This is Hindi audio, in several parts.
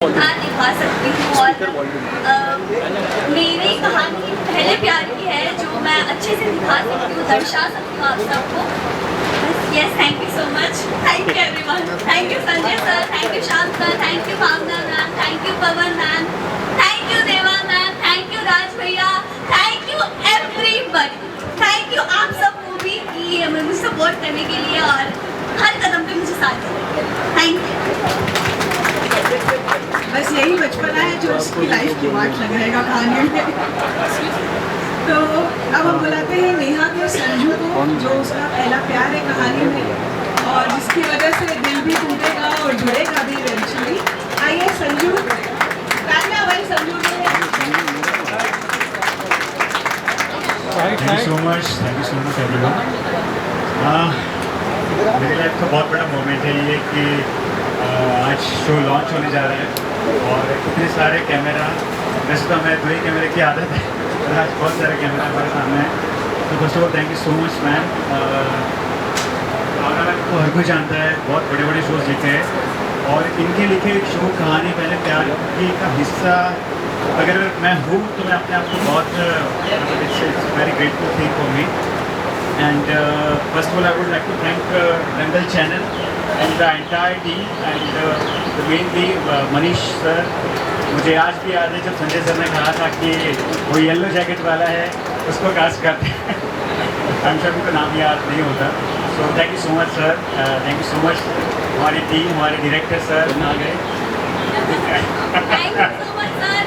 दिखा सकती हूँ और मेरी कहानी पहले प्यार की है जो मैं अच्छे से दिखा सकती हूँ, दर्शा सकती हूँ आप सबको। Yes, thank you so much, thank you everyone, thank you Sanjay sir, thank you Sham sir, thank you Bhavna ma'am, thank you Pawan ma'am, thank you Deva ma'am, thank you Raj भैया, thank you everybody, thank you आप सबको भी कि मुझे सपोर्ट करने के लिए और हर कदम पे मुझे साथ देने। Thank you. बस यही बचपना है जो उसकी लाइफ की वाट लगाएगा कहानी में। तो अब हम बुलाते हैं नेहा के संजू को, जो उसका पहला प्यार है कहानी में और जिसकी वजह से दिल भी टूटेगा और जुड़ेगा भी इवेंचुअली। आइए संजू, तालियां भाई संजू के लिए। Thank you so much everyone. मेरी लाइफ का बहुत बड़ा मोमेंट है ये कि आज शो लॉन्च होने जा रहा है और इतने सारे कैमरा, वैसे तो हमें 2 ही कैमरे की आदत है और आज बहुत सारे कैमरा हमारे सामने हैं। तो first of all thank you so much ma'am. तो हर कोई जानता है, बहुत बड़े बड़े शोज लिखे हैं और इनके लिखे एक शो कहानी पहले प्यार की का हिस्सा अगर मैं हूँ तो मैं अपने आप को बहुत it's very grateful thing for me. And first of all, I would like to thank Dangal channel and the entire team and the mainly Manish sir. मुझे आज भी याद है जब संजय सर ने कहा था कि वो येलो जैकेट वाला है उसको कास्ट करते हैं। हम सभी को नाम याद नहीं होता। सो thank you so much sir, thank you so much. हमारी टीम, हमारे डायरेक्टर सर आ गए।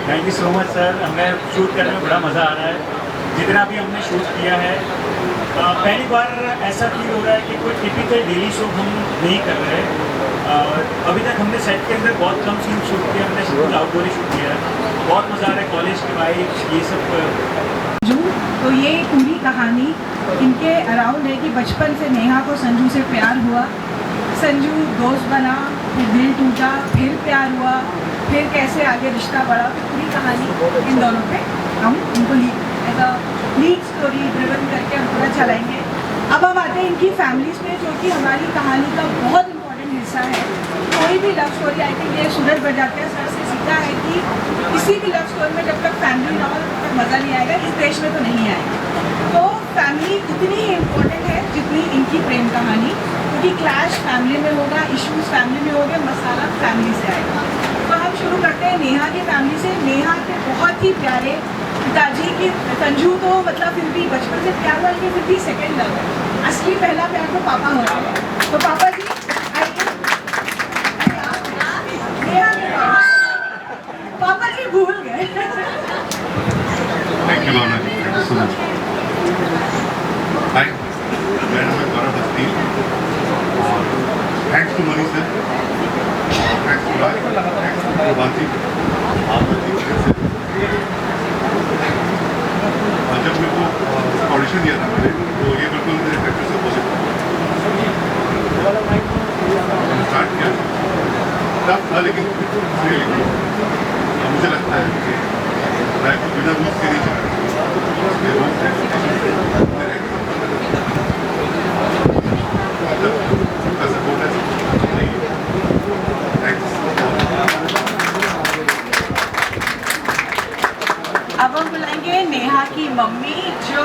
Thank you so much sir. हमें शूट करने में बड़ा मज़ा आ रहा है। जितना भी हमने शूट किया है पहली बार ऐसा फील हो रहा है कि कोई टिपिकल डेली शो हम नहीं कर रहे। अभी तक हमने सेट के अंदर बहुत कम सीन शूट किया, हमने सब आउटडोर ही शूट किया है। बहुत मज़ा आ रहा है, कॉलेज के वाइब्स ये सब। तो ये पूरी कहानी इनके अराउंड है कि बचपन से नेहा को संजू से प्यार हुआ, संजू दोस्त बना, फिर दिल टूटा, फिर प्यार हुआ, फिर कैसे आगे रिश्ता बढ़ा। तो पूरी कहानी इन दोनों पे हम इनको लीड स्टोरी ड्रिवन करके हम पूरा चलाएंगे। अब हम आते हैं इनकी फैमिलीज में, जो कि हमारी कहानी का बहुत इम्पोर्टेंट हिस्सा है। कोई भी लव स्टोरी, आई थिंक ये सूरज बजाते सर से सीखा है कि किसी भी लव स्टोरी में जब तक फैमिली ना हो तब तक मज़ा नहीं आएगा। इस देश में तो नहीं आएगा। तो फैमिली इतनी ही इम्पोर्टेंट है जितनी इनकी प्रेम कहानी, क्योंकि क्लैश फैमिली में होगा, इश्यूज फैमिली में होंगे, मसाला फैमिली से आएगा। तो हम शुरू करते हैं नेहा की फैमिली से। नेहा के बहुत ही प्यारे पिताजी की, संजू तो मतलब फिर भी बचपन से प्यार हुआ, लेकिन फिर भी सेकेंड लव है। असली पहला प्यार तो पापा हो रहा है। तो पापा जी पापा जी भूल गए। Thank you Bhavna ji, thank you so much. Hi, मेरा नाम है गौरव बस्ती और thanks to Manish sir, thanks to Raj, thanks to Prabhati, आप और जब मेरे को ऑडिशन दिया था मैंने, तो ये बिल्कुल मेरे कैरेक्टर से अपोजिट स्टार्ट किया टफ था, लेकिन मुझे लगता है कि लाइफ को बिना रूल्स के नहीं अब हम बुलाएंगे नेहा की मम्मी, जो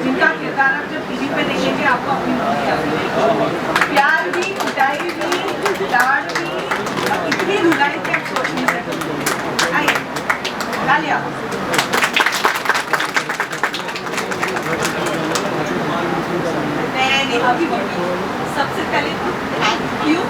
जिनका किरदार आप जब टीवी पे देखेंगे आपको अपनी मम्मी लगेगी। प्यार भी, पिटाई भी, डांट भी और इतनी धुलाई कि आप सोच नहीं सकते। आइए तालियां। मैं नेहा की मम्मी, सबसे पहले तो थैंक यू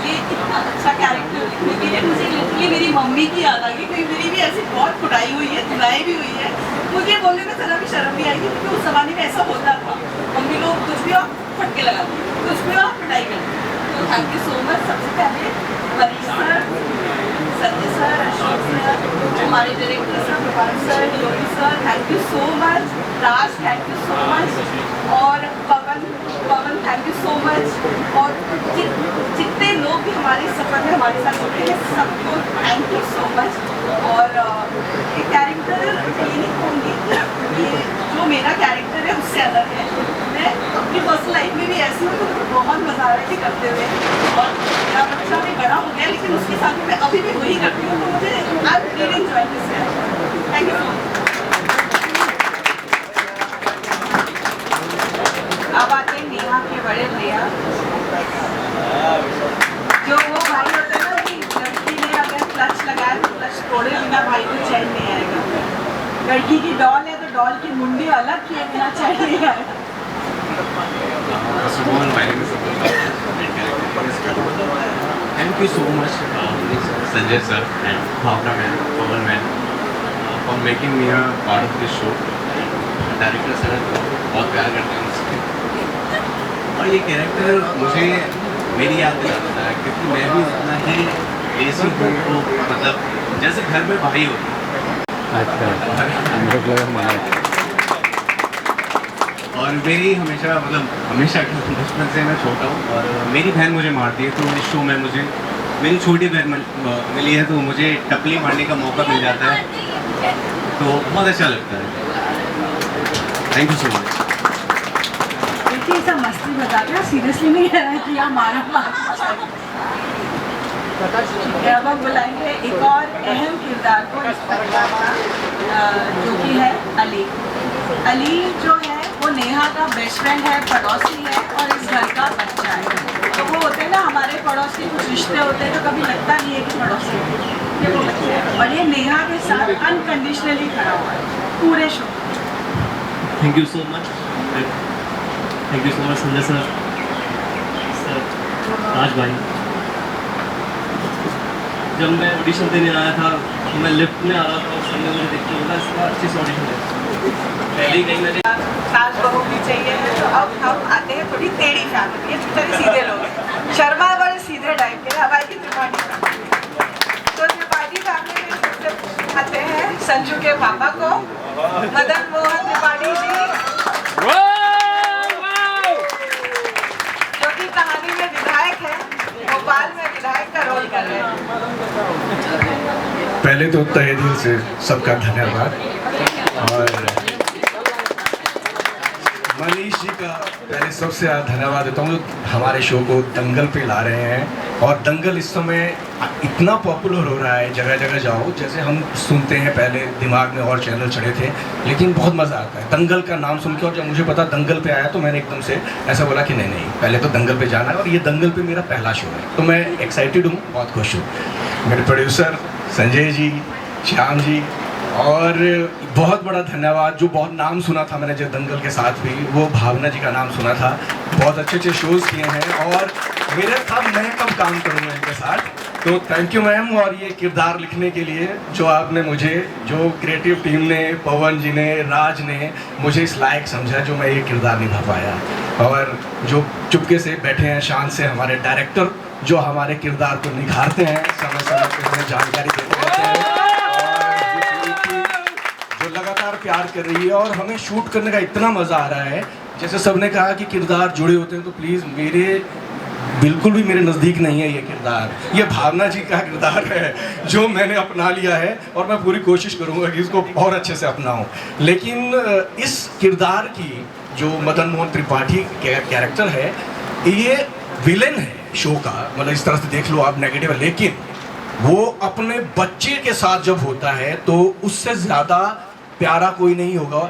ये इतना अच्छा कैरेक्टर लिखने के लिए। मुझे लिटरली मेरी मम्मी की याद आ गई, क्योंकि मेरी भी ऐसी बहुत कुटाई हुई है, धुलाई भी हुई है। मुझे बोलने में जरा भी शर्म नहीं आएगी, क्योंकि उस ज़माने में ऐसा होता था। मम्मी लोग कुछ भी और फटके लगाती, कुछ भी और पिटाई करती। तो थैंक यू सो मच। सबसे पहले Manish sir, Sanjay sir, Ashok sir, हमारे director sir Prabhat sir, Yogi sir, thank you so much. Raj, thank you so much. और Pawan, thank you so much. और जितने लोग भी हमारे सफ़र में हमारे साथ जुड़े हैं सबको थैंक यू सो मच। और कैरेक्टर ये नहीं कहूँगी कि ये जो मेरा कैरेक्टर है उससे अलग है। मैं मैं अपनी पर्सनल लाइफ में भी ऐसी हूँ, तो बहुत मजा आ रहा है करते हुए। और मेरा बच्चा भी बड़ा हो गया, लेकिन उसके साथ मैं अभी भी वही करती हूँ, तो मुझे I am really enjoying this. Thank you so much. अब आते हैं नेहा के बड़े भैया, जो वो भाई होते हैं ना कि लड़की ने अगर क्लच लगाया तो क्लच तोड़े बिना भाई को चैन नहीं आएगा। लड़की की डॉल है तो डॉल की मुंडी अलग किए बिना चैन नहीं आएगा। Thank you so much, Sanjay sir and Bhavna ma'am, Pawan ma'am, for making me a part of this show. Director sir बहुत प्यार करते हैं उससे, और ये कैरेक्टर मुझे मेरी याद दिलाता था, क्योंकि मैं भी उतना ही देसी हूँ, तो मतलब जैसे घर में भाई होते और मेरी हमेशा बचपन से मैं छोटा हूँ और मेरी बहन मुझे मारती है, तो इस शो में मुझे मेरी छोटी बहन मिली है, तो मुझे टपली मारने का मौका मिल जाता है, तो बहुत अच्छा लगता है। Thank you so much. देखिए सब मस्ती बता रहे, सीरियसली नहीं कह रहा कि आप मारा अब हम बुलाएंगे एक और अहम किरदार को इस परिवार का, जो कि है अली। अली जो है वो नेहा का बेस्ट फ्रेंड है, पड़ोसी है और इस घर का बच्चा है। तो वो होते हैं ना हमारे पड़ोस के कुछ रिश्ते होते हैं, तो कभी लगता नहीं है कि पड़ोसी ये वो बच्चे हैं, और ये नेहा के साथ अनकंडीशनली खड़ा हुआ है पूरे show. Thank you so much, thank you so much Sanjay sir, Raj भाई। जब मैं ऑडिशन देने आया था तो मैं लिफ्ट में आ रहा था और सर ने मुझे देख के बोला इसका अच्छी से ऑडिशन है, पहले ही कहीं मैंने सास बहू भी चाहिए है। तो अब हम आते हैं थोड़ी टेढ़ी फैमिली, ये थोड़े सीधे लोग हैं। शर्मा बड़े सीधे टाइप के, हमारी की त्रिपाठी फैमिली। तो त्रिपाठी फैमिली में सबसे आते हैं संजू के पापा को, मदन मोहन त्रिपाठी जी, जो कि कहानी में विधायक है, भोपाल में विधायक का रोल कर रहे हैं। पहले तो तहे दिल से सबका धन्यवाद, और मनीष जी का पहले सबसे ज़्यादा धन्यवाद देता हूँ, हमारे शो को दंगल पे ला रहे हैं। और दंगल इस समय इतना पॉपुलर हो रहा है, जगह जगह जाओ, जैसे हम सुनते हैं पहले दिमाग में और चैनल चढ़े थे, लेकिन बहुत मज़ा आता है दंगल का नाम सुन के। और जब मुझे पता दंगल पे आया तो मैंने एकदम से ऐसा बोला कि नहीं नहीं पहले तो दंगल पे जाना है, और ये दंगल पे मेरा पहला शो है, तो मैं एक्साइटेड हूँ, बहुत खुश हूँ। मेरे प्रोड्यूसर संजय जी, श्याम जी, और बहुत बड़ा धन्यवाद, जो बहुत नाम सुना था मैंने जो दंगल के साथ भी, वो भावना जी का नाम सुना था। बहुत अच्छे अच्छे शोज़ किए हैं और मेरे था मैं कब काम करूँगा इनके साथ, तो थैंक यू मैम। और ये किरदार लिखने के लिए जो आपने मुझे, जो क्रिएटिव टीम ने, पवन जी ने, राज ने मुझे इस लायक समझा जो मैं ये किरदार निभा पाया, और जो चुपके से बैठे हैं शान से हमारे डायरेक्टर, जो हमारे किरदार को निखारते हैं, समय समय पर हमें जानकारी देते रहते हैं, जो लगातार प्यार कर रही है। और हमें शूट करने का इतना मज़ा आ रहा है, जैसे सबने कहा कि किरदार जुड़े होते हैं, तो प्लीज़ मेरे बिल्कुल भी मेरे नज़दीक नहीं है ये किरदार, ये भावना जी का किरदार है जो मैंने अपना लिया है, और मैं पूरी कोशिश करूँगा कि इसको और अच्छे से अपनाऊँ। लेकिन इस किरदार की जो मदन मोहन त्रिपाठी कैरेक्टर है, ये विलेन है शो का, मतलब इस तरह से देख लो आप नेगेटिव है, लेकिन वो अपने बच्चे के साथ जब होता है तो उससे ज़्यादा प्यारा कोई नहीं होगा।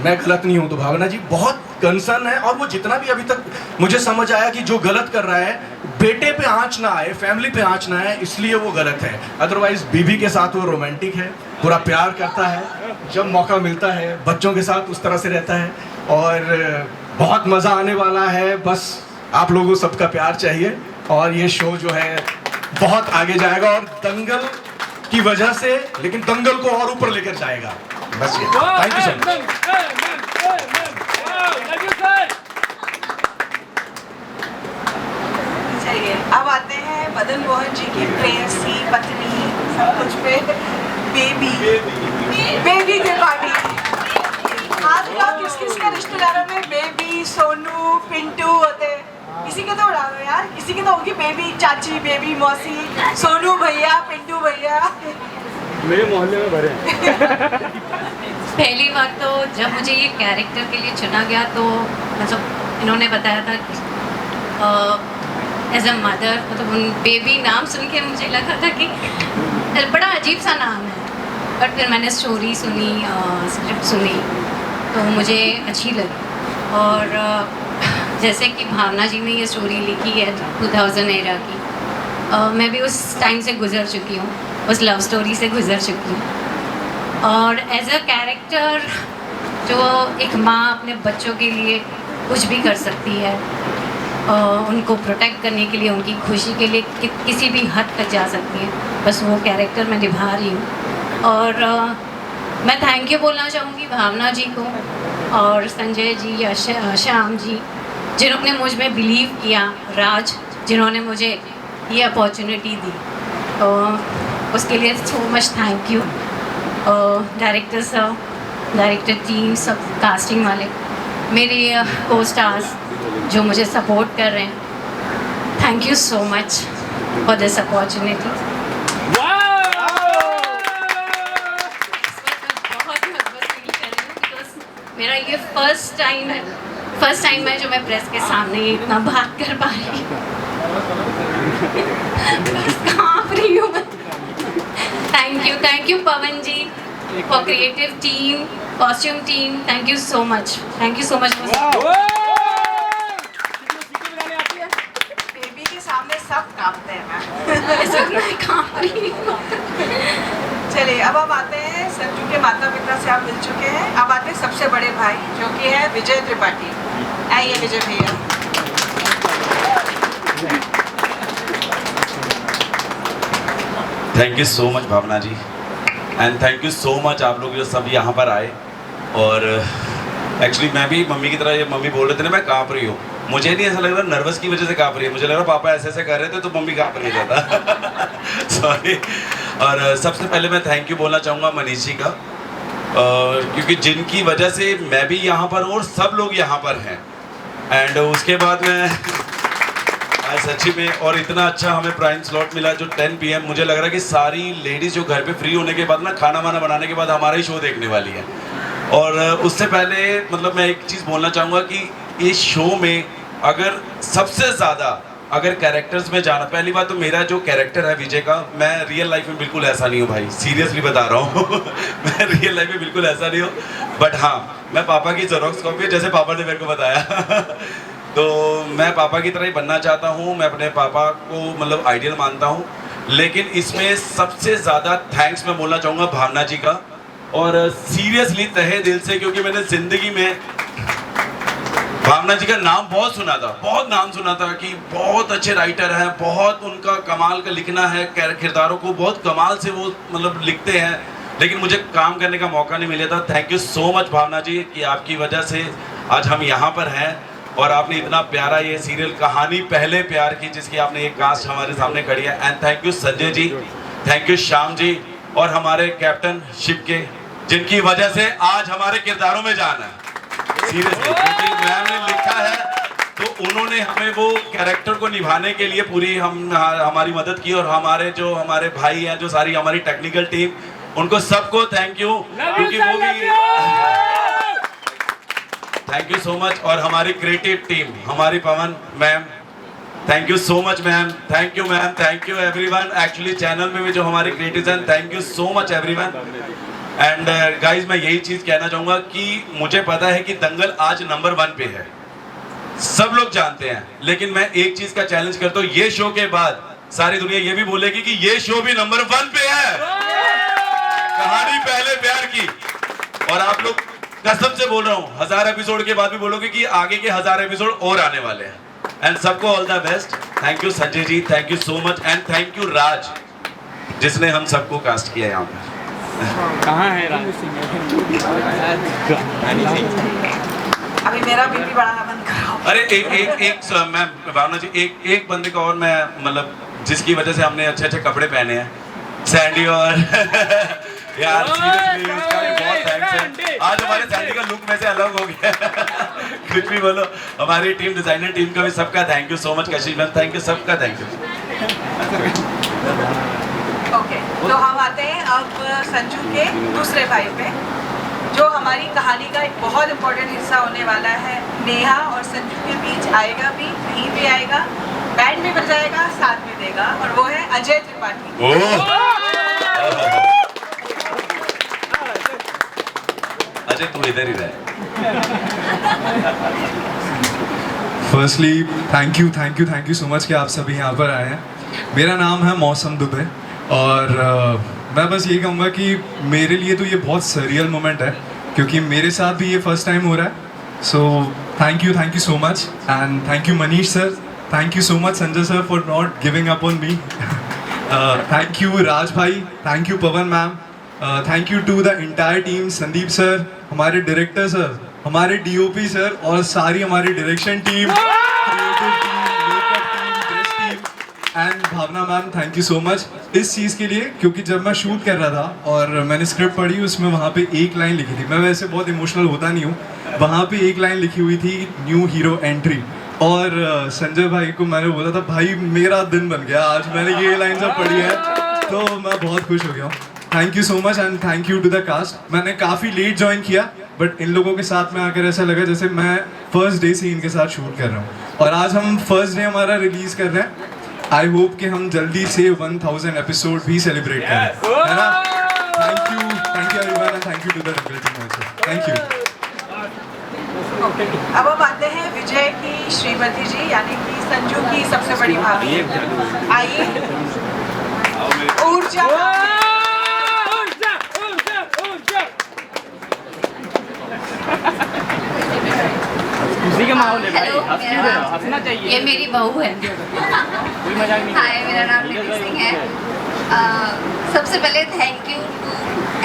मैं गलत नहीं हूँ तो भावना जी बहुत कंसर्न है, और वो जितना भी अभी तक मुझे समझ आया कि जो गलत कर रहा है, बेटे पे आँच ना आए, फैमिली पे आँच ना आए, इसलिए वो गलत है। अदरवाइज बीबी के साथ वो रोमांटिक है, पूरा प्यार करता है, जब मौका मिलता है बच्चों के साथ उस तरह से रहता है, और बहुत मज़ा आने वाला है। बस आप लोगों सबका प्यार चाहिए, और ये शो जो है बहुत आगे जाएगा, और दंगल की वजह से, लेकिन दंगल को और ऊपर लेकर जाएगा। बस ये, थैंक यू सो मच। चलिए अब आते हैं मदन मोहन जी की प्रेयसी, पत्नी, सब कुछ पे बेबी त्रिपाठी। आज लोग किस किस के रिश्तेदारों में बेबी, सोनू, पिंटू होते हैं, किसी के तो उड़ा दो यार, किसी के तो होगी बेबी चाची, बेबी मौसी, सोनू भैया, पिंटू भैया। मेरे मोहल्ले में भरे हैं। पहली बात तो जब मुझे ये कैरेक्टर के लिए चुना गया तो मतलब इन्होंने बताया था कि एज अ मदर मतलब उन बेबी नाम सुन के मुझे लगा था कि बड़ा अजीब सा नाम है, बट फिर मैंने स्टोरी सुनी, स्क्रिप्ट सुनी तो मुझे अच्छी लगी। और जैसे कि भावना जी ने ये स्टोरी लिखी है 2000 एरा की, मैं भी उस टाइम से गुजर चुकी हूँ, उस लव स्टोरी से गुजर चुकी हूँ। और एज अ कैरेक्टर जो एक माँ अपने बच्चों के लिए कुछ भी कर सकती है, उनको प्रोटेक्ट करने के लिए, उनकी खुशी के लिए किसी भी हद तक जा सकती है, बस वो कैरेक्टर मैं निभा रही हूँ। और मैं थैंक यू बोलना चाहूँगी भावना जी को और संजय जी या श्याम जी जिन्होंने मुझ में बिलीव किया, राज जिन्होंने मुझे ये अपॉर्चुनिटी दी, उसके लिए सो मच थैंक यू। डायरेक्टर साहब, डायरेक्टर टीम, सब कास्टिंग वाले, मेरे को स्टार्स जो मुझे सपोर्ट कर रहे हैं, thank you so much for this opportunity. बहुत नर्वस फील कर रही हूँ बिकॉज मेरा ये फर्स्ट टाइम है जो मैं प्रेस के सामने इतना बात कर पा रही हूँ। बस काँप रही हूँ मैं। Thank you Pavan ji for creative team, costume team, thank you so much baby के सामने सब कांपते हैं मैम। मैं काँप रही हूँ। चलिए अब हम आते हैं, संजू के माता पिता से आप मिल चुके हैं, अब आते हैं सबसे बड़े भाई जो कि है विजय त्रिपाठी। आइए विजय भैया। Thank you so much Bhavna ji, and thank you so much आप लोग जो सब यहाँ पर आए। और एक्चुअली मैं भी मम्मी की तरह, ये मम्मी बोल रहे थे ना मैं काँप रही हूँ, मुझे नहीं ऐसा लग रहा नर्वस की वजह से काँप रही है, मुझे लग रहा पापा ऐसे ऐसे कर रहे थे तो मम्मी काँप रही ज़्यादा। सॉरी। और सबसे पहले मैं थैंक यू बोलना चाहूँगा मनीष जी का, क्योंकि जिनकी वजह से मैं भी यहाँ पर हूँ और सब लोग यहाँ पर हैं। एंड उसके बाद मैं आज सच्ची में, और इतना अच्छा हमें प्राइम स्लॉट मिला जो 10 PM, मुझे लग रहा है कि सारी लेडीज़ जो घर पे फ्री होने के बाद ना खाना वाना बनाने के बाद हमारा ही शो देखने वाली है। और उससे पहले मतलब मैं एक चीज़ बोलना चाहूँगा कि इस शो में अगर सबसे ज़्यादा अगर कैरेक्टर्स में जाना, पहली बात तो मेरा जो कैरेक्टर है विजय का, मैं रियल लाइफ में बिल्कुल ऐसा नहीं हूँ भाई, सीरियसली बता रहा हूँ। मैं रियल लाइफ में बिल्कुल ऐसा नहीं हूँ, बट हाँ मैं पापा की जेरोक्स कॉपी है, जैसे पापा ने मेरे को बताया। तो मैं पापा की तरह ही बनना चाहता हूँ, मैं अपने पापा को मतलब आइडियल मानता हूँ। लेकिन इसमें सबसे ज़्यादा थैंक्स मैं बोलना चाहूँगा भावना जी का, और सीरियसली तहे दिल से, क्योंकि मैंने ज़िंदगी में भावना जी का नाम बहुत सुना था, बहुत नाम सुना था कि बहुत अच्छे राइटर हैं, बहुत उनका कमाल का लिखना है, किरदारों को बहुत कमाल से वो मतलब लिखते हैं, लेकिन मुझे काम करने का मौका नहीं मिला था। Thank you so much Bhavna जी कि आपकी वजह से आज हम यहाँ पर हैं, और आपने इतना प्यारा ये सीरियल कहानी पहले प्यार की, जिसकी आपने एक कास्ट हमारे सामने खड़ी है। And thank you Sanjay ji, thank you Shyam ji, और हमारे कैप्टन शिव के, जिनकी वजह से आज हमारे किरदारों में जाना है। सीरियसली, क्योंकि मैम ने लिखा है तो उन्होंने हमें वो कैरेक्टर को निभाने के लिए पूरी हमारी मदद की, और हमारे भाई हैं, जो सारी हमारी टेक्निकल टीम, उनको सबको थैंक यू, क्योंकि वो भी थैंक यू सो मच। और हमारी क्रिएटिव टीम, हमारी Pawan ma'am, thank you so much ma'am, thank you ma'am, thank you everyone. Actually channel में भी जो हमारे क्रिएटिव्स हैं, thank you so much everyone. And guys मैं यही चीज़ कहना चाहूँगा कि मुझे पता है कि दंगल आज नंबर 1 पे है, सब लोग जानते हैं, लेकिन मैं एक चीज़ का चैलेंज करता हूँ, ये शो के बाद सारी दुनिया ये भी बोलेगी कि ये शो भी नंबर 1 पे है, कहानी पहले प्यार की। और आप लोग कसम से बोल रहा हूँ, 1000 एपिसोड के बाद भी बोलोगे कि आगे के 1000 एपिसोड और आने वाले हैं। एंड सबको all the best. Thank you Sanjay ji, thank you so much, and thank you Raj, जिसने हम सबको कास्ट किया यहाँ पर। कहाँ है राज? अभी मेरा बीपी बढ़ाना बंद कराओ। अरे एक मैं भावना जी, एक बंदे का और मैं मतलब जिसकी वजह से हमने अच्छे अच्छे कपड़े पहने हैं, सैंडी, और यार सीरियसली उसका भी बहुत थैंक्स है। आज हमारे सैंडी का लुक में से अलग हो गया। कुछ भी बोलो, हमारी टीम, डिजाइनर टीम का भी सबका thank you so much, Kashish ma'am thank you, सबका थैंक यू। ओके तो हम आते हैं अब संजू के दूसरे भाई पे, जो हमारी कहानी का एक बहुत इम्पोर्टेंट हिस्सा होने वाला है। नेहा और संजू के बीच आएगा भी, नहीं भी आएगा, बैंड भी बजाएगा, साथ भी देगा, और वो है अजय त्रिपाठी। अजय तू इधर ही रह। Firstly thank you so much कि आप सभी यहाँ पर आए हैं। मेरा नाम है मौसम दुबे और मैं बस ये कहूँगा कि मेरे लिए तो ये बहुत सरियल मोमेंट है, क्योंकि मेरे साथ भी ये फर्स्ट टाइम हो रहा है। So thank you so much, and thank you Manish sir, thank you so much Sanjay sir for not giving up on me. Thank you Raj भाई, thank you Pawan ma'am, thank you to the entire team, Sandeep sir, हमारे डायरेक्टर सर, हमारे डीओपी सर और सारी हमारी direction team, creative team, makeup team, dress team and Bhavna ma'am, thank you so much इस चीज़ के लिए, क्योंकि जब मैं शूट कर रहा था और मैंने स्क्रिप्ट पढ़ी, उसमें वहाँ पे एक लाइन लिखी थी, मैं वैसे बहुत इमोशनल होता नहीं हूँ, वहाँ पे एक लाइन लिखी हुई थी, न्यू हीरो एंट्री, और संजय भाई को मैंने बोला था भाई मेरा दिन बन गया आज, मैंने ये लाइन जब पढ़ी है तो मैं बहुत खुश हो गया हूँ। Thank you so much and thank you to the cast. मैंने काफ़ी लेट ज्वाइन किया, बट इन लोगों के साथ में आकर ऐसा लगा जैसे मैं फर्स्ट डे से इनके साथ शूट कर रहा हूँ, और आज हम फर्स्ट डे हमारा रिलीज़ कर रहे हैं। आई होप कि हम जल्दी से 1000 एपिसोड भी सेलिब्रेट करें, है ना? Thank you everyone and thank you to the team also, thank you. अब हम आते हैं विजय की श्रीमती जी, यानी कि संजू की सबसे बड़ी भाभी। आइए, ऊर्जा खुशी का माहौल है भाई, हेलो, हंसना चाहिए। ये मेरी बहू है। कोई मजाक नहीं। हाय, मेरा नाम निधि सिंह है। सबसे पहले thank you to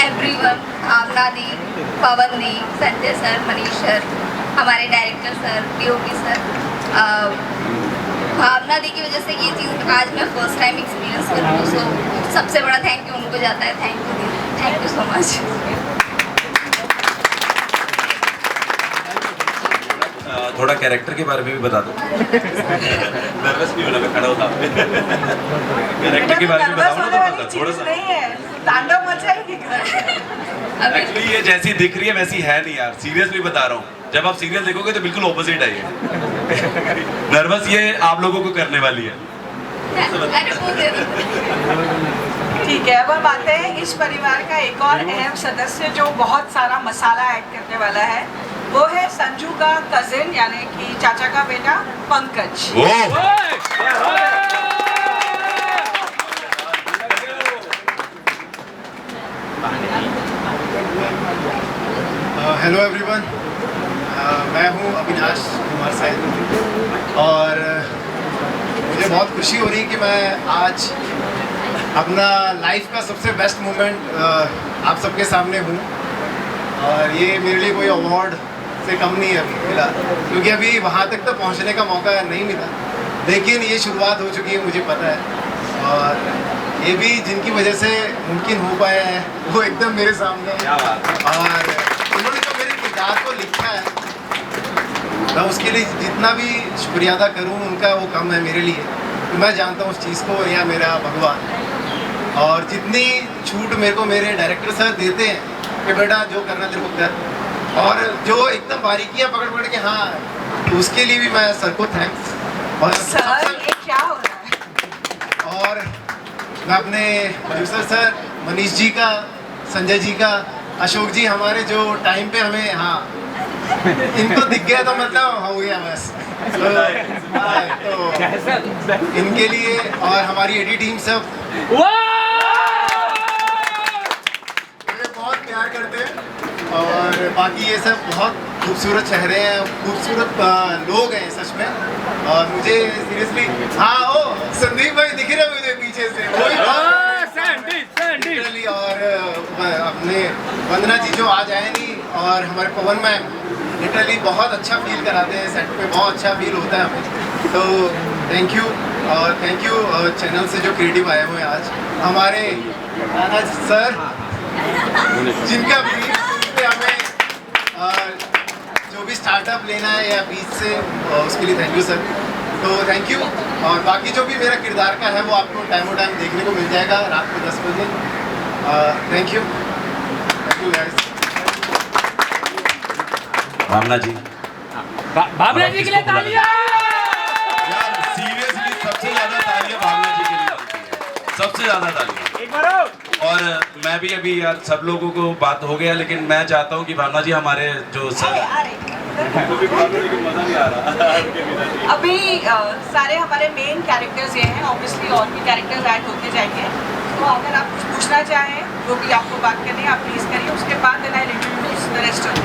everyone, Bhavna दी, पवन दी, संजय सर, मनीष सर, हमारे director sir, DOP sir. Bhavna दी की वजह से ये चीज़ आज मैं फर्स्ट टाइम एक्सपीरियंस कर रही हूँ, सो सबसे बड़ा थैंक यू उनको जाता है। Thank you the, thank you so much. थोड़ा कैरेक्टर के बारे में भी बता दो। नर्वस नहीं होना, मैं खड़ा होता। कैरेक्टर के बारे में बताओ ना थोड़ा सा। नहीं है, तांडव मचाएगी। एक्चुअली ये जैसी दिख रही है वैसी है नहीं यार, सीरियसली बता रहा हूँ। जब आप सीरियल देखोगे तो बिल्कुल ऑपोजिट है ये। नर्वस ये आप लोगों को करने वाली है। ठीक है, अब हम आते हैं इस परिवार का एक और अहम सदस्य जो बहुत सारा मसाला ऐड करने वाला है। वो है संजू का कजिन, यानी कि चाचा का बेटा पंकज। हेलो एवरीवन, मैं हूं अविनाश कुमार साहिब और मुझे बहुत खुशी हो रही है कि मैं आज अपना लाइफ का सबसे बेस्ट मोमेंट आप सबके सामने हूं, और ये मेरे लिए कोई अवार्ड से कम नहीं है अभी मिला, क्योंकि अभी वहाँ तक तो पहुँचने का मौका नहीं मिला, लेकिन ये शुरुआत हो चुकी है, मुझे पता है, और ये भी जिनकी वजह से मुमकिन हो पाया है वो एकदम मेरे सामने है, और उन्होंने जो मेरे किरदार को लिखा है मैं उसके लिए जितना भी शुक्रिया अदा करूँ उनका वो कम है मेरे लिए। तो मैं जानता हूँ उस चीज़ को, या मेरा भगवान, और जितनी छूट मेरे को मेरे डायरेक्टर सर देते हैं कि बेटा जो करना तेरे को कर, और जो एकदम बारीकियाँ पकड़ के, हाँ, तो उसके लिए भी मैं सर को थैंक्स। और सर ये क्या हो रहा है? और मैं अपने प्रोड्यूसर सर मनीष जी का, संजय जी का, अशोक जी, हमारे जो टाइम पे हमें, हाँ, इनको दिख गया तो मतलब हो गया बस। तो इनके लिए और हमारी एडी टीम सब मुझे बहुत प्यार करते हैं, और बाकी ये सब बहुत खूबसूरत चेहरे हैं, खूबसूरत लोग हैं सच में, और मुझे सीरियसली, हाँ, ओ संदीप भाई दिख रहे मुझे पीछे से, और अपने वंदना जी जो आज आए नहीं, और हमारे पवन मैम लिटरली बहुत अच्छा फील कराते हैं सेट पे, बहुत अच्छा फील होता है हमें। तो थैंक यू, और थैंक यू चैनल से जो क्रिएटिव आए हुए हैं आज, हमारे नाना सर जिनका बीच पे हमें जो भी स्टार्टअप लेना है या बीच से, उसके लिए थैंक यू सर। तो थैंक यू। और बाकी जो भी मेरा किरदार का है वो आपको टाइम देखने को मिल जाएगा रात को 10 बजे। Thank you guys. Bhavna ji, Bhavna ji के लिए तालियां। यार सीरियसली सबसे ज्यादा तालियां भावना जी के लिए बनती है, सबसे ज्यादा तालियां। एक बार और मैं भी अभी यार सब लोगों को बात हो गया, लेकिन मैं चाहता हूँ कि भावना जी हमारे जो सर मजा नहीं आ रहा अभी सारे हमारे मेन कैरेक्टर्स ये हैं, ऑब्वियसली और भी कैरेक्टर्स ऐड होते जाएंगे। तो अगर आप कुछ पूछना चाहें, जो भी आपको बात करनी है आप प्लीज़ करिए, उसके बाद then I introduce the rest of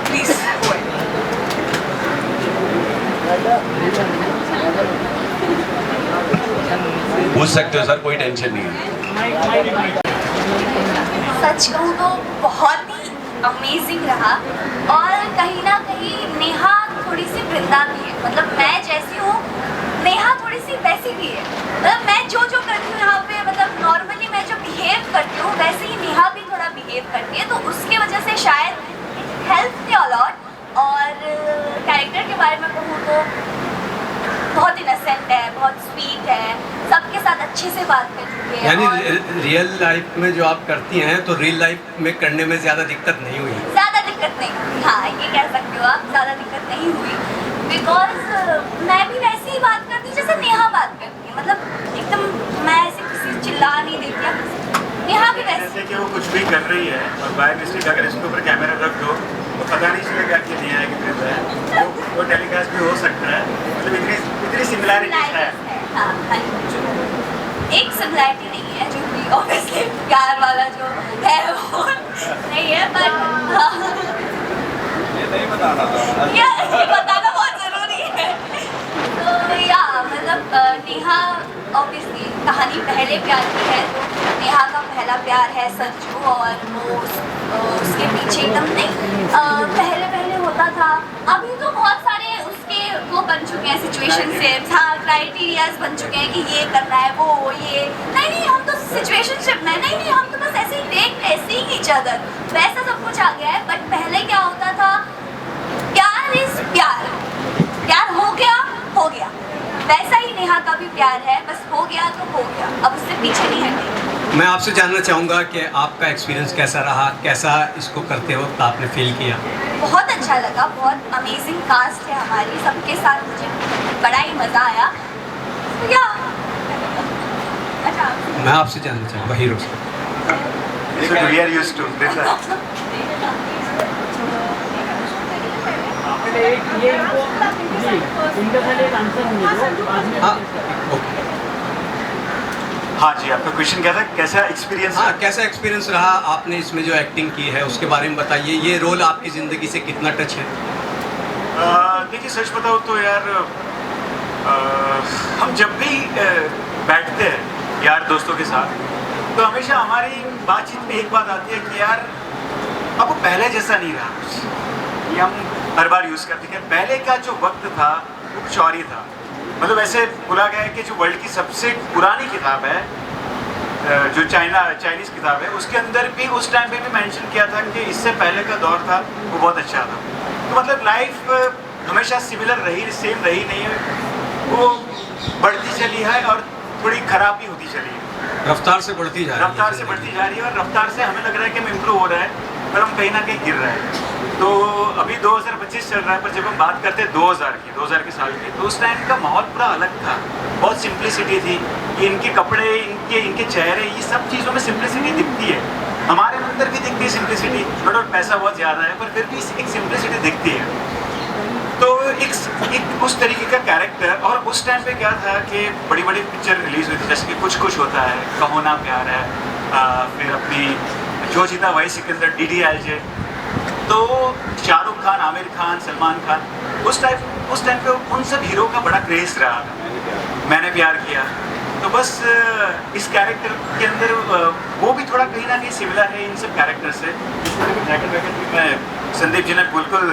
please. पूछ सकते हो सर, कोई टेंशन नहीं है। सच कहूँ तो बहुत ही अमेजिंग रहा, और कहीं ना कहीं नेहा थोड़ी सी वृंदा भी है। मतलब मैं जैसी हूँ नेहा थोड़ी सी वैसी भी है। मतलब मैं जो करती हूँ यहाँ पे, मतलब नॉर्मली मैं जो बिहेव करती हूँ वैसे ही नेहा भी थोड़ा बिहेव करती है, तो उसकी वजह से शायद हेल्प मी अलॉट। और कैरेक्टर के बारे में कहूँ तो बहुत इनोसेंट है, बहुत स्वीट है, सबके साथ अच्छे से बात करती है। यानी रियल लाइफ में जो आप करती हैं तो रियल लाइफ में करने में ज़्यादा दिक्कत नहीं हुई? ज़्यादा दिक्कत नहीं हुई, हाँ ये कह सकते हो आप, ज़्यादा दिक्कत नहीं हुई। बिकॉज मैं भी वैसे ही बात करती हूँ जैसे नेहा बात करती है। मतलब एकदम मैं ऐसे किसी चिल्ला नहीं देती, नेहा भी वैसे। जैसे कि वो कुछ भी कर रही है और बाय मिस्टेक अगर इसके ऊपर कैमरा रख दो तो पता नहीं चलेगा कि नेहा है कि वृंदा है, वो टेलीकास्ट भी हो सकता है। मतलब इतनी सिमिलैरिटीज है। हाँ, एक सिमिलैरिटी नहीं है जो कि ऑब्वियसली प्यार वाला जो है वो नहीं है, बट ये बताना बहुत ज़रूरी है। तो या मतलब नेहा ऑब्वियसली कहानी पहले प्यार की है, तो नेहा का पहला प्यार है संजू, और वो उसके पीछे एकदम नहीं पहले होता था। अभी तो बहुत सारे उसके वो बन चुके हैं सिचुएशनशिप्स, हाँ क्राइटेरियाज बन चुके हैं कि ये करना है वो ये नहीं हम तो सिचुएशनशिप में नहीं हम तो बस ऐसे ही देख रहे सीइंग ईच अदर, वैसा सब कुछ आ गया है। बट पहले क्या होता था, प्यार इज प्यार, प्यार हो गया, वैसा ही नेहा का भी प्यार है, बस हो गया तो हो गया, अब उससे पीछे नहीं हटेंगे। मैं आपसे जानना चाहूँगा कि आपका एक्सपीरियंस कैसा रहा, कैसा इसको करते वक्त आपने फील किया? बहुत अच्छा लगा, बहुत अमेजिंग कास्ट है हमारी, सबके साथ मुझे बड़ा ही मज़ा आया। या अच्छा, मैं आपसे जानना चाहूँगा हीरो से। We are used to this. हाँ जी, आपका क्वेश्चन क्या था, कैसा एक्सपीरियंस? हाँ, कैसा एक्सपीरियंस रहा आपने इसमें जो एक्टिंग की है उसके बारे में बताइए। ये रोल आपकी ज़िंदगी से कितना टच है? देखिए सच बताओ तो यार हम जब भी बैठते हैं यार दोस्तों के साथ, तो हमेशा हमारी बातचीत में एक बात आती है कि यार अब वो पहले जैसा नहीं रहा कुछ। ये हम हर बार यूज़ करते हैं। पहले का जो वक्त था वो कुछ और ही था। मतलब ऐसे बोला गया है कि जो वर्ल्ड की सबसे पुरानी किताब है, जो चाइनीज़ किताब है, उसके अंदर भी उस टाइम पे भी मेंशन किया था कि इससे पहले का दौर था वो बहुत अच्छा था। तो मतलब लाइफ हमेशा सिमिलर रही, सेम रही नहीं है, वो बढ़ती चली है और थोड़ी खराब भी होती चली है। रफ्तार से बढ़ती जा रही है, रफ्तार से बढ़ती जा रही है, और रफ्तार से हमें लग रहा है कि हम इम्प्रूव हो रहा है, पर हम कहीं ना कहीं गिर रहे हैं। तो अभी 2025 चल रहा है, पर जब हम बात करते हैं 2000 के साल की, तो उस टाइम का माहौल पूरा अलग था। बहुत सिंप्लिसिटी थी, ये इनके कपड़े, इनके चेहरे, ये सब चीज़ों में सिंप्लिसिटी दिखती है। हमारे अंदर भी दिखती है सिंप्लिसिटी, बट और पैसा बहुत ज़्यादा है, पर फिर भी एक सिंप्लिसिटी दिखती है। तो एक उस तरीके का कैरेक्टर। और उस टाइम पे क्या था कि बड़ी बड़ी पिक्चर रिलीज हुई थी, जैसे कि कुछ कुछ होता है, कहो ना प्यार है, फिर अपनी जो जीता वही सिकंदर, DDLJ, तो शाहरुख खान, आमिर खान, सलमान खान, उस टाइम पे उन सब हीरो का बड़ा क्रेज रहा। मैंने प्यार किया, तो बस इस कैरेक्टर के अंदर वो भी थोड़ा कहीं ना कहीं सिमिलर है इन सब कैरेक्टर से। जैकेट वैकेट भी मैं, संदीप जी ने बिल्कुल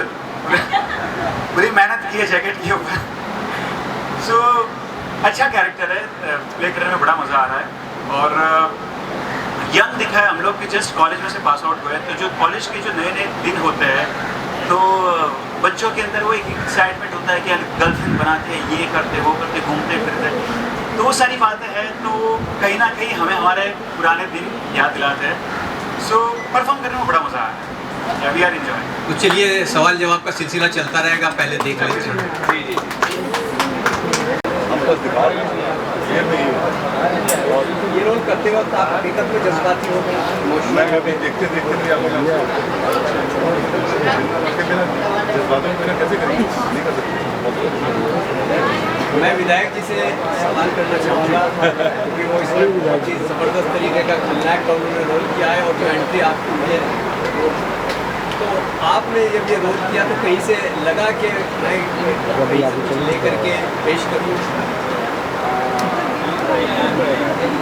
पूरी मेहनत की है जैकेट के ऊपर। सो अच्छा कैरेक्टर है, प्ले करने में बड़ा मज़ा आ रहा है। और यंग दिखा है, हम लोग भी जस्ट कॉलेज में से पास आउट हुए, तो जो कॉलेज के जो नए दिन होते हैं, तो बच्चों के अंदर वो एक एक्साइटमेंट होता है कि गर्लफ्रेंड बनाते हैं, ये करते वो करते, घूमते फिरते, तो वो सारी बातें हैं तो कहीं ना कहीं हमें हमारे पुराने दिन याद दिलाते हैं। सो परफॉर्म करने में बड़ा मज़ा आया है, वी आर एंजॉय। तो चलिए सवाल जवाब का सिलसिला चलता रहेगा, पहले देख लेते हैं। ये रोल करते वक्त आप हकीकत में जज्बाती हो गए? मैं अभी देखते देखते भी आपको जज्बातों में कैसे करेंगे, नहीं कर सकते। मैं विधायक जी से सवाल करना चाहूँगा क्योंकि वो इसमें बहुत ही ज़बरदस्त तरीके का खलनायक का उन्होंने रोल किया है और जो एंट्री आपकी हुई है, तो आपने जब ये रोल किया तो कहीं से लगा कि मैं कुछ लेकर के पेश करूँ?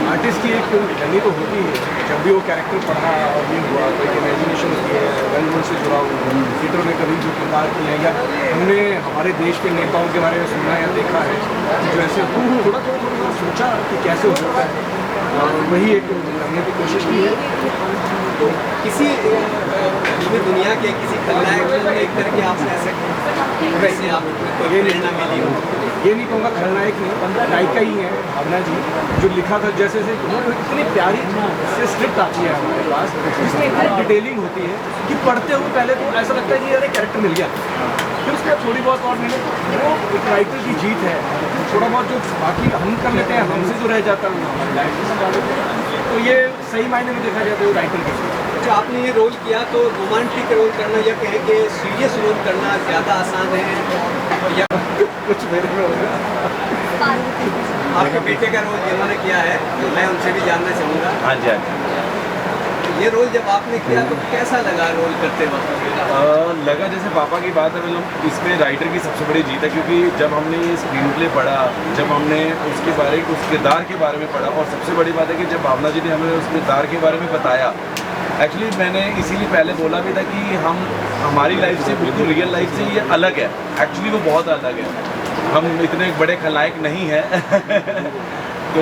आर्टिस्ट की एक जर्नी तो होती है, जब भी वो कैरेक्टर पढ़ा और ये हुआ तो एक इमेजिनेशन होती है, रंगमंच से जुड़ा हुआ थिएटर में कभी जो किरदार किया है या हमने हमारे देश के नेताओं के बारे में सुना या देखा है जो ऐसे थोड़ा सोचा कि कैसे हो सकता है, और वही एक करने की कोशिश की है। तो किसी पूरी दुनिया के किसी खलनायक को देख करके आपने ऐसे वैसे आप कोई प्रेरणा मिली हो? ये नहीं कहूँगा खलनायक नहीं, नायिका ही है भावना जी, जो लिखा था जैसे इतनी प्यारी से स्क्रिप्ट आती है हमारे पास, इसमें इतनी डिटेलिंग होती है कि पढ़ते हुए पहले तो ऐसा लगता है कि यार कैरेक्टर मिल गया, फिर उसके बाद थोड़ी बहुत और मैंने वो एक राइटर की जीत है, थोड़ा बहुत जो बाकी हम कर लेते हैं हमसे जो रह जाता है तो ये सही मायने में देखा जाए तो राइटर की जीत। जो आपने ये रोल किया तो रोमांटिक रोल करना या कहें कि सीरियस रोल करना ज़्यादा आसान है या कुछ मेरे में होगा? आपके बेटे का रोल जिन्होंने किया है तो मैं उनसे भी जानना चाहूँगा। हाँ जी, हाँ जी। ये रोल जब आपने किया तो कैसा लगा रोल करते वक्त? लगा जैसे पापा की बात है, मतलब इसमें राइटर की सबसे बड़ी जीत है, क्योंकि जब हमने ये स्क्रीन प्ले पढ़ा, जब हमने उसके बारे उस किरदार के बारे में पढ़ा, और सबसे बड़ी बात है कि जब भावना जी ने हमें उस किरदार के बारे में बताया, एक्चुअली मैंने इसीलिए पहले बोला भी था कि हम हमारी लाइफ से बिल्कुल रियल लाइफ से ये अलग है, एक्चुअली वो बहुत अलग है, हम इतने बड़े खलनायक नहीं हैं तो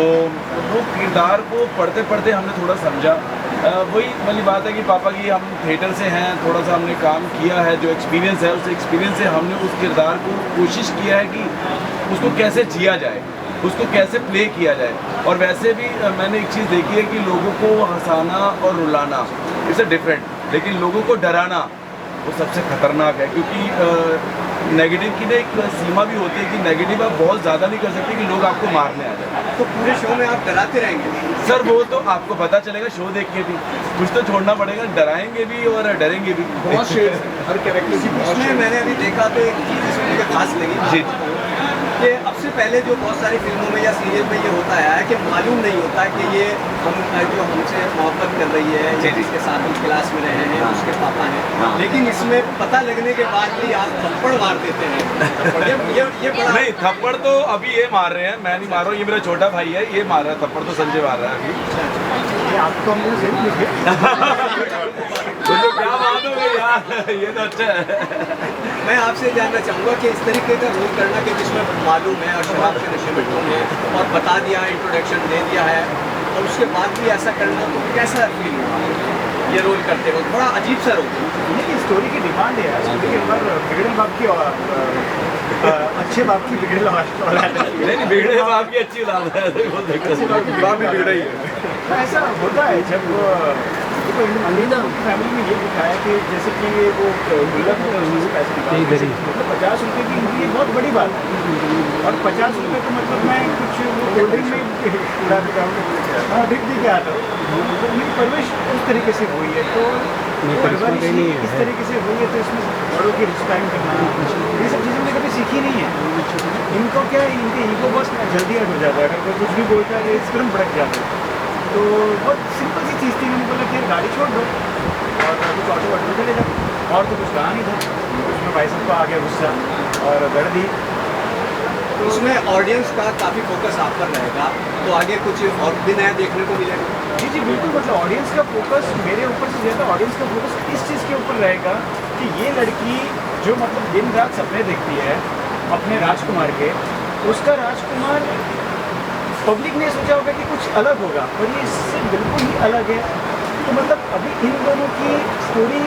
वो किरदार को पढ़ते पढ़ते हमने थोड़ा समझा। वही वाली बात है कि पापा की हम थिएटर से हैं, थोड़ा सा हमने काम किया है, जो एक्सपीरियंस है उस एक्सपीरियंस से हमने उस किरदार को कोशिश किया है कि उसको कैसे जिया जाए, उसको कैसे प्ले किया जाए। और वैसे भी मैंने एक चीज़ देखी है कि लोगों को हंसाना और रुलाना इट्स अ डिफरेंट, लेकिन लोगों को डराना वो सबसे खतरनाक है, क्योंकि नेगेटिव की ना एक सीमा भी होती है कि नेगेटिव आप बहुत ज़्यादा नहीं कर सकते कि लोग आपको मारने आ जाए। तो पूरे शो में आप डराते रहेंगे? सर वो तो आपको पता चलेगा शो देख के भी, कुछ तो छोड़ना पड़ेगा, डराएंगे भी और डरेंगे भी। बहुत शेड हर कैरेक्टर की बहुत इसमें मैंने अभी देखा तो एक चीज़ इसमें मुझे खास लगी जी कि अब से पहले जो बहुत सारी फिल्मों में या सीरियल में ये होता है कि मालूम नहीं होता कि ये हम जो हमसे मोहब्बत कर रही है या जिसके साथ हम क्लास में रहे हैं उसके पापा हैं, लेकिन इसमें पता लगने के बाद भी आप थप्पड़ मार देते हैं। ये बड़ा नहीं, थप्पड़ तो अभी ये मार रहे हैं, मैं नहीं मार रहा हूँ, ये मेरा छोटा भाई है, ये मार रहा है थप्पड़, तो संजय मार रहा है अभी। ये आपको हमने सही लिखे क्या बात हो गई यार, ये तो अच्छा है। मैं आपसे जानना चाहूँगा कि इस तरीके का रोल करना कि जिसमें मालूम है और शराब के नशे में तुम है और बता दिया है, इंट्रोडक्शन दे दिया है, और उसके बाद भी ऐसा करना तो कैसा फील हुआ ये रोल करते वक्त? बड़ा अजीब सा रोल। ये स्टोरी की डिमांड है, स्टोरी के अंदर बिगड़े बाप की और अच्छे बाप की बिगड़े औलाद नहीं, बिगड़े बाप की अच्छी औलाद है, बाप भी बिगड़ा ही है। ऐसा होता है जब देखो अमीना फैमिली में ये दिखाया कि जैसे कि वो गुल्लक होता है उसमें से पैसे निकालते हैं, मतलब 50 रुपये की इनकी ये बहुत बड़ी बात है, और 50 रुपये तो मतलब मैं कुछ कोल्ड ड्रिंक में उड़ा देता हूँ, भिग दी के आता हूँ, तो मेरी परवरिश उस तरीके से हुई है, तो परवरिश इस तरीके से हुई है, तो इसमें बड़ों की रिस्पेक्ट करना ये सब चीज़ें मैंने कभी सीखी नहीं है। इनको क्या है, इनके ईगो बस जल्दी हट हो जाता है, अगर कोई कुछ भी बोलता है इस तुरंत भड़क जाता है, तो बहुत सिंपल सी चीज़ थी। मैंने बोला कि गाड़ी छोड़ दो और कुछ ऑटो वाटो चले जाओ, और तो कुछ कहा नहीं था, उसमें भाई साहब को आ गया गुस्सा और दर्द दी। तो उसमें ऑडियंस का काफ़ी फोकस आप पर रहेगा, तो आगे कुछ और भी नया देखने को मिलेगा? जी जी बिल्कुल, मतलब ऑडियंस का फोकस मेरे ऊपर से ज़्यादा ऑडियंस का फोकस इस चीज़ के ऊपर रहेगा कि ये लड़की जो मतलब दिन रात सपने देखती है अपने राजकुमार के, उसका राजकुमार पब्लिक ने सोचा होगा कि कुछ अलग होगा, पर ये इससे बिल्कुल ही अलग है। तो मतलब अभी इन दोनों की स्टोरी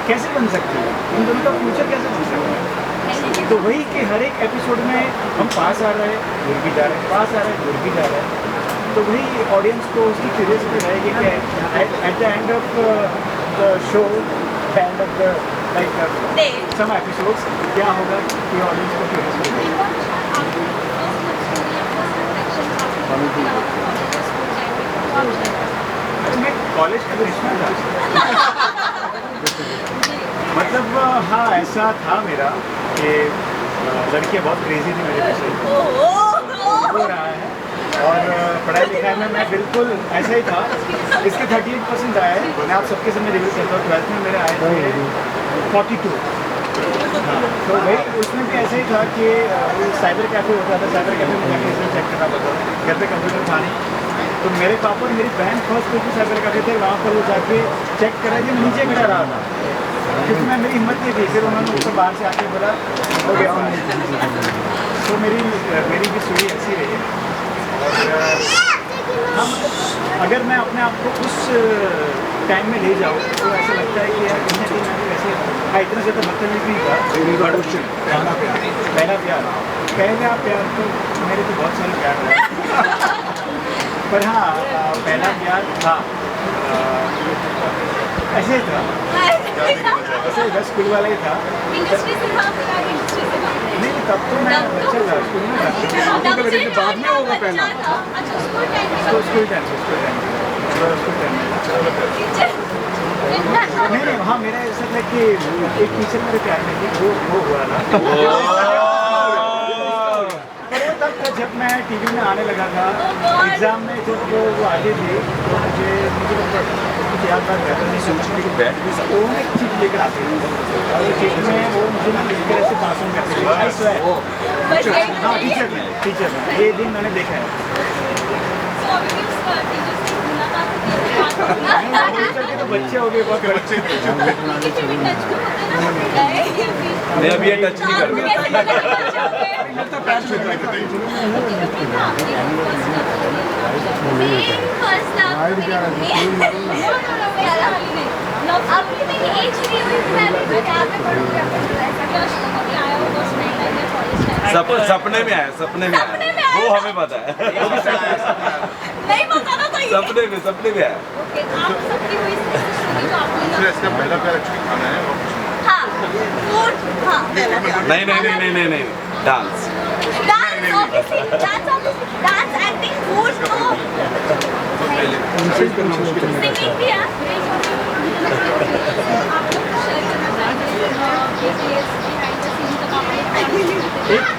कैसे बन सकती है, इन दोनों का फ्यूचर कैसे बन सकता है, तो वही कि हर एक एपिसोड में हम पास आ रहे हैं, दूर भी जा रहे हैं, पास आ रहे हैं, दूर भी जा रहे हैं। तो वही ऑडियंस को उसकी क्यूरियोसिटी रहेगी कि at the end of the show, end of the like some episodes क्या होगा कि ऑडियंस को क्यूरियोसिटी रहेगी। मैं कॉलेज का ग्रीष्मा था। मतलब हाँ, ऐसा था मेरा कि लड़कियाँ बहुत क्रेजी थी मेरे पीछे, हो रहा है। और पढ़ाई लिखाई में मैं बिल्कुल ऐसा ही था। इसके 38% आए, मैं आप सबके सामने रिव्यू करता हूँ। 12th में मेरे आए थे 42। हाँ, तो वही उसमें भी ऐसा ही था कि साइबर कैफ़े होता था, साइबर कैफ़े में जाके रिजल्ट चेक करना पड़ता था। घर पे कंप्यूटर था नहीं, तो मेरे पापा और मेरी बहन फर्स्ट पे साइबर कैफ़े थे, वहाँ पर वो जाके चेक करा कि नीचे खड़ा रहा था, क्योंकि मैं मेरी हिम्मत नहीं थी। फिर उन्होंने ऊपर बाहर से आके बोला हो गया। तो मेरी भी स्टोरी ऐसी रही है। और हाँ, मतलब अगर मैं अपने आप को उस टाइम में ले जाऊँ तो ऐसा लगता है कि यार कहीं ना कहीं मैं भी वैसे इतना ज़्यादा बदतमीज नहीं था। पहला प्यार तो मेरे तो बहुत सारे प्यार रहे, पर हाँ पहला प्यार था ऐसे ही था, ऐसे ही स्कूल वाला ही था। नहीं, तब तो मैं बच्चा था, स्कूल में था। बाद में होगा पहला स्कूल टाइम नहीं, हाँ मेरा ऐसा था कि एक टीचर मेरे प्यार में थी, वो हुआ ना। तब तक जब मैं टीवी में आने लगा था, एग्जाम में जब वो आते थे तो मुझे कुछ याद बात रहता नहीं, सोचने की बैठ भी वो एक चीज़ लेकर आते थे और वो चीज़ में वो मुझे इस तरह से पास ऑन करते थे। हाँ, टीचर में ये दिन मैंने देखा है। तो बच्चे हो गए, बहुत बच्चे मैं अभी ये टच नहीं कर रहा। सपने में आया, वो हमें पता है। नहीं पता ना, तो सपने में आया। इसका पहला प्यार एक्चुअली खाना है और हाँ, फूड, हाँ, नहीं, डांस एक्टिंग, फूड तो सिंगिंग भी है।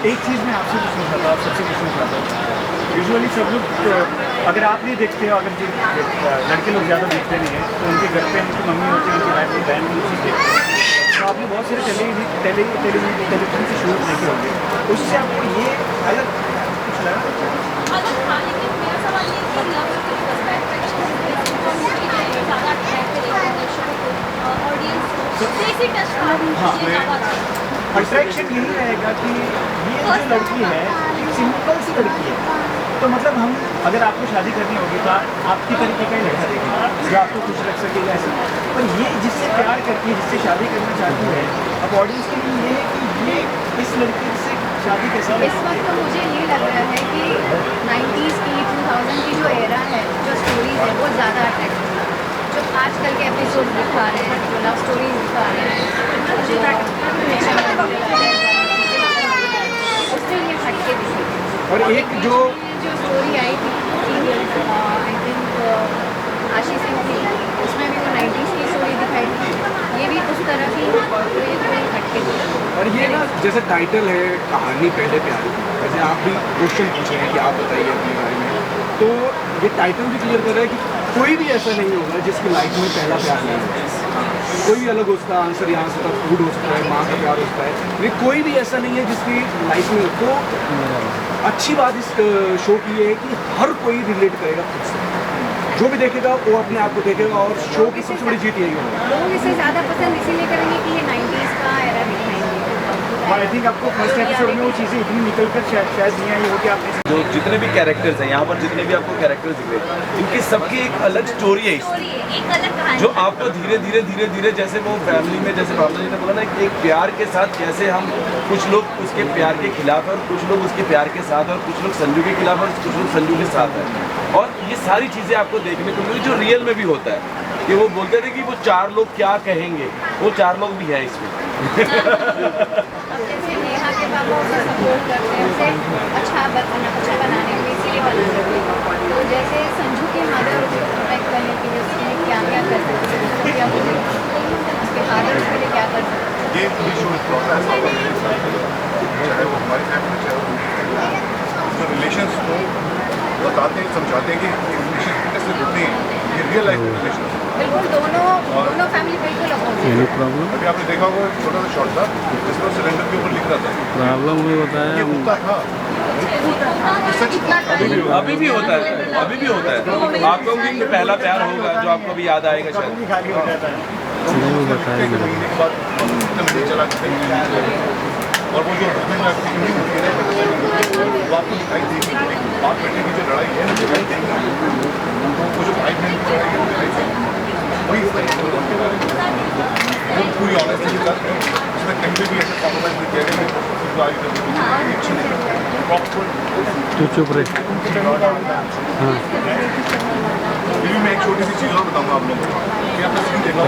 एक चीज़ मैं आपसे पूछना चाहता हूँ, आप सबसे पूछना चाहता हूँ। यूजुअली सब लोग अगर आप नहीं देखते हो, अगर जो लड़के लोग ज़्यादा देखते नहीं हैं, तो उनके घर पे उनकी मम्मी होती है, उनकी वाइफ की बहन भी उसी देखते हैं। तो आपने बहुत सारे टेलीविजन से शूट देखे होंगे, उससे आपको ये अलग कुछ लगा? मेरा सवाल ये कि अट्रैक्शन यही रहेगा कि ये जो लड़की है एक सिंपल सी लड़की है, तो मतलब हम अगर आपको शादी करनी होगी तो आपकी तरीके का ही लड़का देखेंगे जो आपको खुश रख सकेगा ऐसा। पर ये जिससे प्यार करती है, जिससे शादी करना चाहती है, अब ऑडियंस के लिए ये है कि ये इस लड़की से शादी कैसे कर इस वक्त तो मुझे ये लग रहा है कि 90s की 2000 की जो एरा है, जो स्टोरीज है, वो ज़्यादा अट्रैक्टिव है। जो आजकल के एपिसोड दिखा रहे हैं, जो लव स्टोरीज दिखा रहे हैं, जो उससे ये हटके दिखे। और एक जो स्टोरी आई थी serial, I think Ashish Singh थी, उसमें भी वो 90s की स्टोरी दिखाई थी, ये भी उस तरह की, तो ये थोड़ी हटके थी। और ये ना जैसे टाइटल है कहानी पहले प्यार, जैसे आप भी क्वेश्चन पूछे हैं कि आप बताइए अपने बारे में, तो ये टाइटल भी क्लियर कर रहा है कि कोई भी ऐसा नहीं होगा जिसकी लाइफ में पहला प्यार नहीं होगा। कोई भी अलग उसका आंसर यहाँ से तक फूड हो सकता है, माँ का प्यार होता है, लेकिन कोई भी ऐसा नहीं है जिसकी लाइफ में। तो अच्छी बात इस शो की है कि हर कोई रिलेट करेगा खुद से, जो भी देखेगा वो अपने आप को देखेगा, और शो की सबसे बड़ी जीत यही होगी। लोग इसे ज़्यादा पसंद इसीलिए करेंगे कि ये 90s का एरा दिखाएंगे, आई थिंक आपको फर्स्ट एपिसोड में वो चीज़ें इतनी निकल कर शायद नहीं आई हो कि आपने जो जितने भी कैरेक्टर्स हैं यहाँ पर, जितने भी आपको कैरेक्टर्स दिख रहे हैं, इनकी सबकी एक अलग स्टोरी है स्टोरी है, एक अलग कहानी जो आपको धीरे धीरे जैसे वो फैमिली में, जैसे भावना जी ने बोला ना, एक प्यार के साथ कैसे हम, कुछ लोग उसके प्यार के खिलाफ है और कुछ लोग उसके प्यार के साथ है और कुछ लोग संजू के खिलाफ है और कुछ लोग संजू के साथ है। और ये सारी चीज़ें आपको देखने को मिली जो रियल में भी होता है, कि वो बोलते थे कि वो 4 लोग क्या कहेंगे, वो 4 लोग भी है इसमें। जैसे नेहा के पापा उसे सपोर्ट करते हैं, उसे अच्छा बनाने के लिए इसीलिए बना करते हैं। तो जैसे संजू की मदर उसको प्रोटेक्ट करने के लिए उसके लिए क्या क्या कर सकते हैं, उसको क्या बोले, उसके फादर उसके लिए क्या कर सकते हैं। ये इशू चाहे वो हमारी फैमिली चाहे वो रिलेशंस को बताते हैं, समझाते हैं कि रिलेशन कैसे होते हैं, ये रियल लाइफ रिलेशन। बिल्कुल दोनों फैमिली बिल्कुल अपोजिट। अभी आपने देखा होगा छोटा सा शॉट था जिसमें सिलेंडर के ऊपर लिख रहा था प्रॉब्लम हुई होता है, ये होता था, अभी भी होता है, अभी भी होता है। आपको भी पहला प्यार होगा जो आपको भी याद आएगा शायद। खाली हो जाता है महीने के बाद चला और वो जो हस्बैंड आपकी फीलिंग होती है वो आपको दिखाई देगी। बाप बेटे की जो लड़ाई है दिखाई देगी, वो जो भाई बहन की लड़ाई है दिखाई देगी। वही वो पूरी ऑनेस्टी के साथ उसमें कहीं भी ऐसे कॉम्प्रोमाइज नहीं किया गया। प्रॉपर चुप रहे। हाँ फिर मैं एक छोटी सी चीज़ और बताऊँगा आप लोगों को कि आपने सीन देखा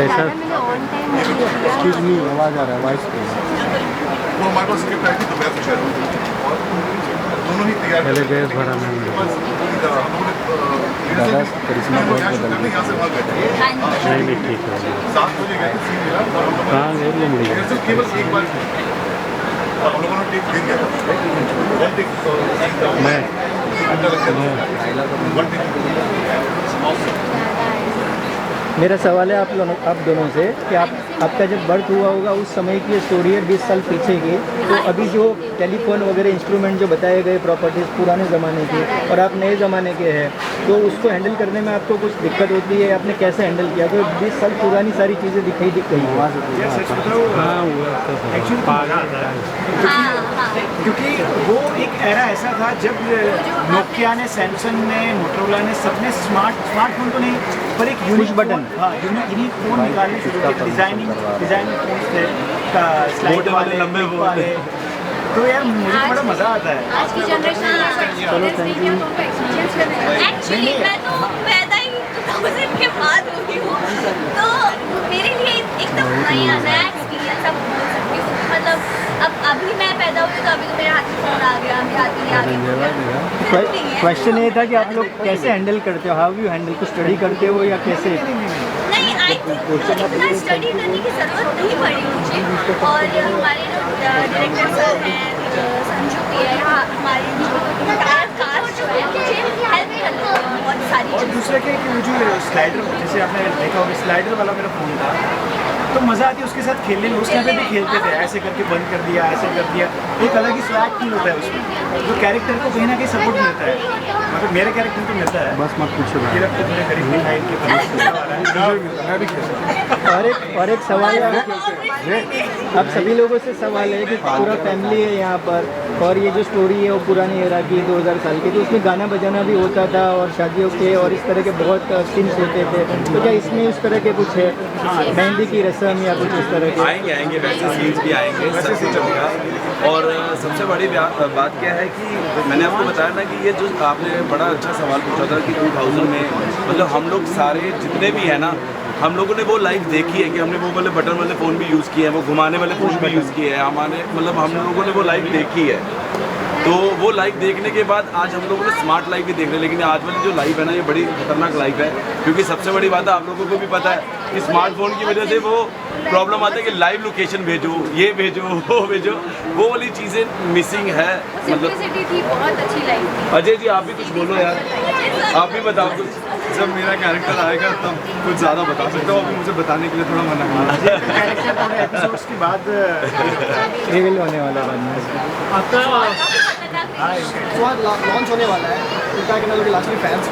एक्सक्यूज मी, आवाज़ आ रहा है वॉइस पे। वो हमारे पास स्क्रिप्ट आई थी तो मैं कुछ और दोनों ही तैयार पहले गैस भरा मैं दादा करिश्मा बहुत बदल गई। यहाँ से वहाँ बैठे नहीं ठीक है 7 बजे गए थे सीन मिला और हम लोग कहाँ गए ले मुझे रिहर्सल केवल एक बार और हम लोगों ने टेक दे दिया था वन टेक मैं वन टेक। मेरा सवाल है आप दोनों से कि आपका जब बर्थ हुआ होगा उस समय की स्टोरी है 20 साल पीछे की, तो अभी जो टेलीफोन वगैरह इंस्ट्रूमेंट जो बताए गए प्रॉपर्टीज़ पुराने ज़माने के और आप नए ज़माने के हैं, तो उसको हैंडल करने में आपको कुछ दिक्कत होती है, आपने कैसे हैंडल किया? तो 20 साल पुरानी सारी चीज़ें दिखाई दिख रही क्योंकि वो एक एरा ऐसा था जब नोकिया ने, सैमसंग ने, मोटरोला ने, सबने स्मार्टफोन तो नहीं पर एक यूनिक बटन, हाँ यूनिक फोन निकालने शुरू किए। डिजाइनिंग फोन थे, स्लाइड वाले लंबे वाले। तो यार मुझे बड़ा मज़ा आता है। आज की जनरेशन एक्चुअली मैं तो पैदा ही 2000 के बाद हुई हूँ, तो मेरे लिए एकदम नया एक्सपीरियंस अब बोल सकती हूँ। मतलब अब अभी मैं पैदा हुई तो अभी तो मेरे हाथ में फ़ोन आ गया, मेरे हाथ में आ गया। क्वेश्चन ये था कि आप लोग कैसे हैंडल करते हो, हाउ यू हैंडल, कुछ स्टडी करते हो या कैसे? नहीं, आई थिंक इतना स्टडी करने की ज़रूरत नहीं पड़ी मुझे। और हमारे जो डायरेक्टर सर हैं, संजू भी है, हमारे जो कास्ट जो है मुझे हेल्प करते हैं बहुत सारी। और दूसरे के जो स्लाइडर, जैसे आपने देखा होगा स्लाइडर वाला मेरा फ़ोन था, तो मज़ा आती है उसके साथ खेलने में। उस टाइम पे भी खेलते थे, ऐसे करके बंद कर दिया, ऐसे कर दिया, एक अलग ही स्वैग फील होता है उसमें, जो कैरेक्टर को कहीं ना कहीं सपोर्ट मिलता है। मतलब मेरे कैरेक्टर को मिलता है। बस मत पूछो ये रखते मेरे करीब दिखाई के मैं भी खेल और एक सवाल है, अब सभी लोगों से सवाल है कि पूरा फैमिली है यहाँ पर और ये जो स्टोरी है वो पुरानी एरा की 2000 साल की, तो उसमें गाना बजाना भी होता था और शादियों के और इस तरह के बहुत सीन्स होते थे, तो क्या इसमें इस तरह के कुछ है, मेहंदी की रस्म या कुछ इस तरह के? आएंगे वैसे सीन्स भी आएंगे, सब कुछ चलेगा। और सबसे बड़ी बात क्या है कि मैंने आपको बताया ना कि ये जो आपने बड़ा अच्छा सवाल पूछा था कि 2000 में मतलब हम लोग सारे जितने भी हैं ना, हम लोगों ने वो लाइफ देखी है कि हमने वो वाले बटन वाले फ़ोन भी यूज़ किए हैं, वो घुमाने वाले फ़ोन भी यूज़ किए हैं, हमारे मतलब हम लोगों ने वो लाइफ देखी है। तो वो लाइफ देखने के बाद आज हम लोगों ने स्मार्ट लाइफ भी देख रहे हैं, लेकिन आज वाली जो लाइफ है ना ये बड़ी खतरनाक लाइफ है, क्योंकि सबसे बड़ी बात है आप लोगों को भी पता है कि स्मार्टफोन की वजह से वो प्रॉब्लम आता है कि लाइव लोकेशन भेजो, ये भेजो, वो भेजो, वो वाली चीज़ें मिसिंग है। मतलब थी, बहुत अच्छी लाइफ थी। अजय जी आप भी कुछ बोलो यार, आप भी बताओ कुछ। जब मेरा कैरेक्टर आएगा तब कुछ ज़्यादा बता सकता हूँ, अभी मुझे बताने के लिए थोड़ा मना करना। कैरेक्टर थोड़े एपिसोड्स के बाद रिवील होने वाला आपका लॉन्च होने वाला है, लास्ट में फैंस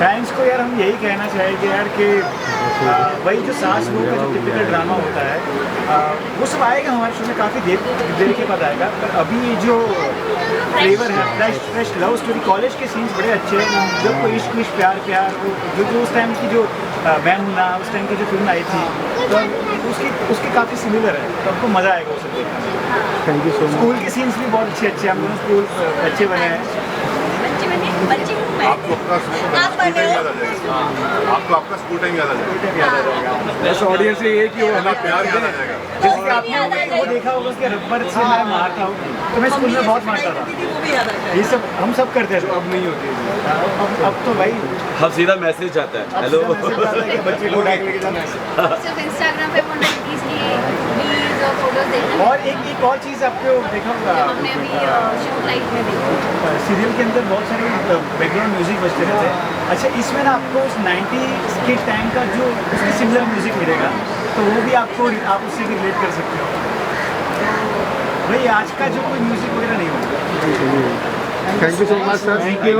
फैंस को यार हम यही कहना चाहेंगे यार कि वही जो सास बहू का जो टिपिकल ड्रामा होता है वो सब आएगा हमारे शो में, काफ़ी देर के बाद आएगा। पर अभी जो फ्लेवर है फ्रेश लव स्टोरी, कॉलेज के सीन्स बड़े अच्छे हैं, जब कोई इश्क विश्क प्यार प्यार वो जो उस टाइम की जो मैं हूं ना उस टाइम की जो फिल्म आई थी तो उसकी काफ़ी सिमिलर है, तो आपको मज़ा आएगा उसे देखने। Thank you so much. School के सीन्स भी बहुत अच्छे अच्छे, हम दोनों स्कूल अच्छे बने हैं। आपको अपना स्कूल टाइम याद आ जाएगा, आपको आपका स्कूल टाइम याद आ जाएगा, बस ऑडियंस से ये कि वो हमें प्यार याद आ जाएगा। जैसे कि आपने वो देखा होगा कि रबर से मैं मारता हूँ, तो मैं स्कूल में बहुत मारता था, ये सब हम सब करते हैं, अब नहीं होती है। अब तो भाई अब सीधा मैसेज आता है, हेलो बच्चे को सिर्फ इंस्टाग्राम पे वो 90s की रील्स और फोटोज देखना। और एक और चीज़ आपको देखा होगा, हमने अभी शो लाइफ में देखी, सीरियल के अंदर बहुत सारे बैकग्राउंड म्यूजिक बजते रहते हैं। अच्छा, इसमें ना आपको उस 90s के टाइम का जो उसके सिमिलर म्यूजिक मिलेगा, तो वो भी आप उससे भी रिलेट कर सकते हो। भाई आज का जो कोई म्यूजिक वगैरह नहीं होगा। Thank you so much sir. Thank you.